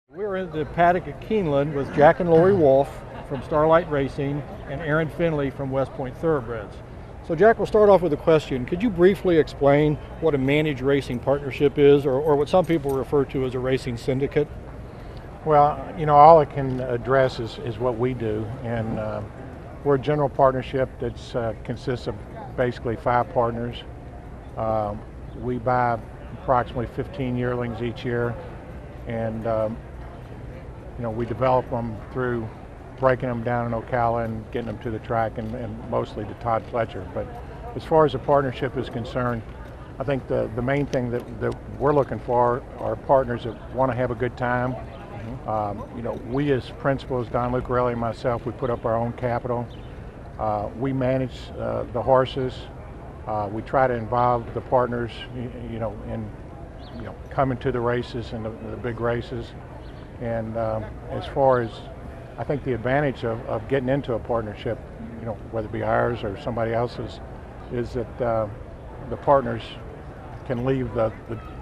We're in the paddock at Keeneland with Jack and Lori Wolf from Starlight Racing and Aaron Finley from West Point Thoroughbreds. So Jack, we'll start off with a question. Could you briefly explain what a managed racing partnership is, or what some people refer to as a racing syndicate? Well, all it can address is what we do, and we're a general partnership that consists of basically 5 partners. We buy approximately 15 yearlings each year, and we develop them through breaking them down in Ocala and getting them to the track, and mostly to Todd Fletcher. But as far as the partnership is concerned, I think the main thing that we're looking for are partners that want to have a good time. We as principals, Don Lucarelli and myself, we put up our own capital. We manage the horses. We try to involve the partners, in coming to the races and the big races. And as far as I think the advantage of getting into a partnership, whether it be ours or somebody else's, is that the partners can leave the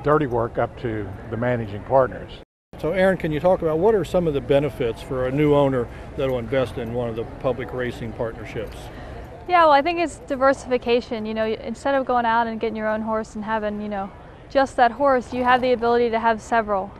dirty work up to the managing partners. So Aaron, can you talk about what are some of the benefits for a new owner that will invest in one of the public racing partnerships? Yeah, well, I think it's diversification. Instead of going out and getting your own horse and having, just that horse, you have the ability to have several.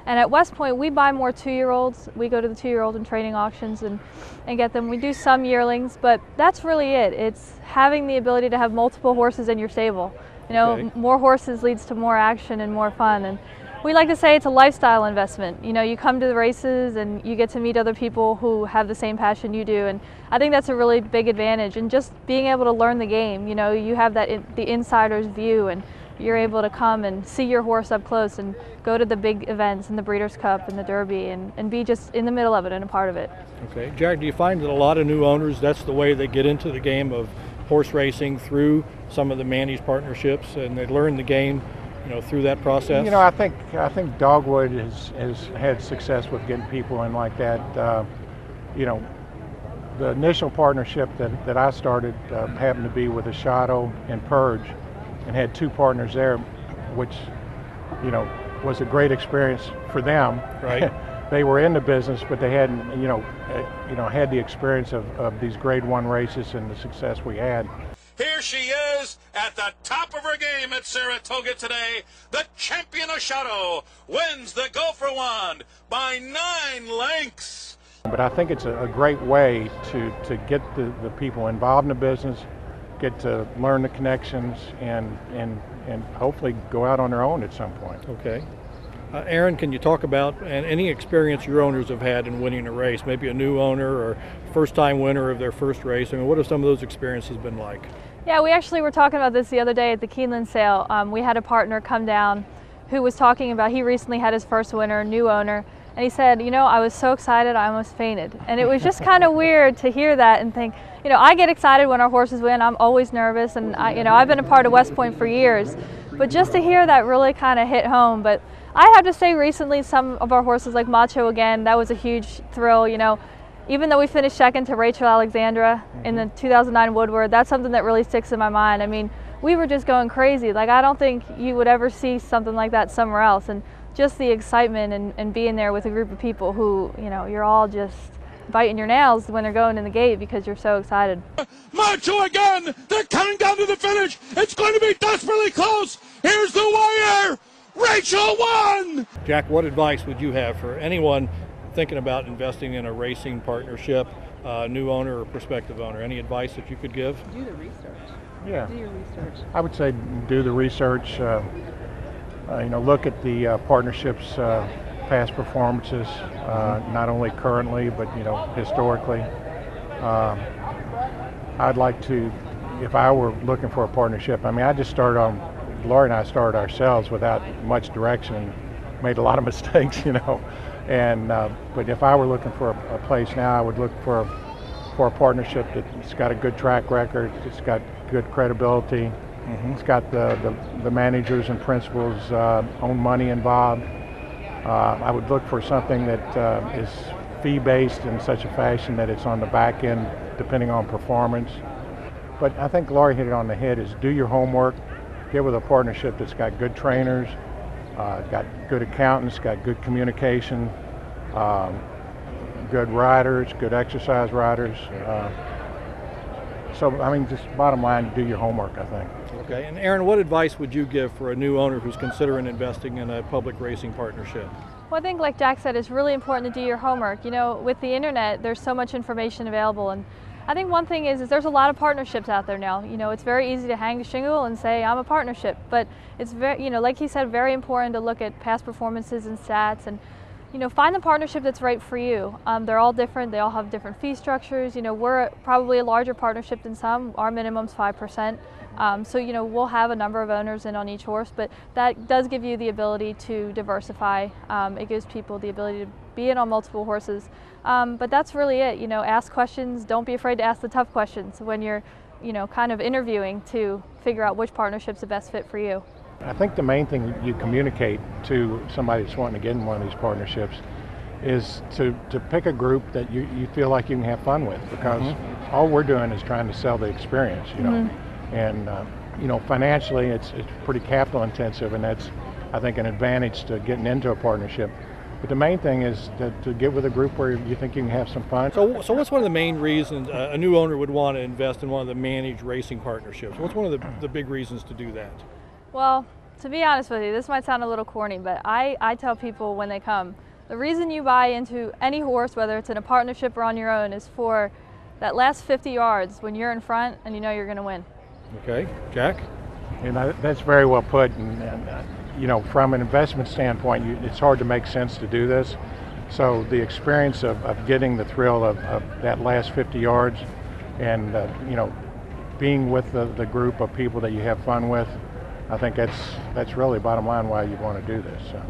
And at West Point, we buy more 2-year-olds. We go to the 2-year-old and training auctions and get them. We do some yearlings, but that's really it. It's having the ability to have multiple horses in your stable. Okay. More horses leads to more action and more fun. And we like to say it's a lifestyle investment. You come to the races and you get to meet other people who have the same passion you do. And I think that's a really big advantage. And just being able to learn the game, you have the insider's view, and you're able to come and see your horse up close and go to the big events and the Breeders' Cup and the Derby and be just in the middle of it and a part of it. Okay. Jack, do you find that a lot of new owners, that's the way they get into the game of horse racing, through some of the managed partnerships, and they learn the game through that process? I think Dogwood has had success with getting people in like that. The initial partnership that I started happened to be with Ashado and Purge, and had 2 partners there, which was a great experience for them. Right. They were in the business, but they hadn't had the experience of these Grade 1 races and the success we had. Here she is at the top of her game at Saratoga today. The champion of Shadow wins the Go for One by 9 lengths. But I think it's a great way to get the people involved in the business, get to learn the connections, and hopefully go out on their own at some point. Okay. Aaron, can you talk about any experience your owners have had in winning a race, maybe a new owner or first-time winner of their first race? What have some of those experiences been like? Yeah, we actually were talking about this the other day at the Keeneland sale. We had a partner come down who was talking about he recently had his first winner, new owner, and he said, I was so excited I almost fainted. And it was just kind of weird to hear that and think, I get excited when our horses win. I'm always nervous, and I've been a part of West Point for years. But just to hear that really kind of hit home. But I have to say recently some of our horses, like Macho again, that was a huge thrill. Even though we finished second to Rachel Alexandra in the 2009 Woodward, that's something that really sticks in my mind. I mean, we were just going crazy. Like, I don't think you would ever see something like that somewhere else. And just the excitement and being there with a group of people who, you're all just biting your nails when they're going in the gate because you're so excited. Macho again! They're coming down to the finish! It's going to be desperately close! Here's the wire! Rachel won! Jack, what advice would you have for anyone thinking about investing in a racing partnership, new owner or prospective owner? Any advice that you could give? Do the research. Yeah. Do your research. I would say do the research. Look at the partnerships' past performances, not only currently but historically. I'd like to, if I were looking for a partnership, I just started on. Lori and I started ourselves without much direction and made a lot of mistakes, but if I were looking for a place now, I would look for a partnership that's got a good track record, it's got good credibility, it's got the managers and principals' own money involved. I would look for something that is fee-based in such a fashion that it's on the back end depending on performance. But I think Lori hit it on the head, is do your homework, get with a partnership that's got good trainers, got good accountants, got good communication, good riders, good exercise riders. So, I mean, just bottom line, do your homework, I think. Okay, and Aaron, what advice would you give for a new owner who's considering investing in a public racing partnership? Well, I think like Jack said, it's really important to do your homework. You know, with the internet, there's so much information available, and I think one thing is there's a lot of partnerships out there now. You know, it's very easy to hang a shingle and say, I'm a partnership, but it's very, you know, like he said, very important to look at past performances and stats and, you know, find the partnership that's right for you. They're all different. They all have different fee structures. You know, we're probably a larger partnership than some. Our minimum's 5%. So, you know, we'll have a number of owners in on each horse, but that does give you the ability to diversify. It gives people the ability to be in on multiple horses. But that's really it. You know, ask questions. Don't be afraid to ask the tough questions when you're, you know, kind of interviewing to figure out which partnership's the best fit for you. I think the main thing you communicate to somebody that's wanting to get in one of these partnerships is to pick a group that you feel like you can have fun with, because all we're doing is trying to sell the experience, you know. And you know, financially it's pretty capital intensive, and that's, I think, an advantage to getting into a partnership. But the main thing is to get with a group where you think you can have some fun. So what's one of the main reasons a new owner would want to invest in one of the managed racing partnerships? What's one of the big reasons to do that? Well, to be honest with you, this might sound a little corny, but I tell people when they come, the reason you buy into any horse, whether it's in a partnership or on your own, is for that last 50 yards when you're in front and you know you're going to win. Okay, Jack? And that's very well put. And you know, from an investment standpoint, it's hard to make sense to do this. So the experience of getting the thrill of that last 50 yards and, you know, being with the group of people that you have fun with, I think that's really bottom line why you want to do this. So.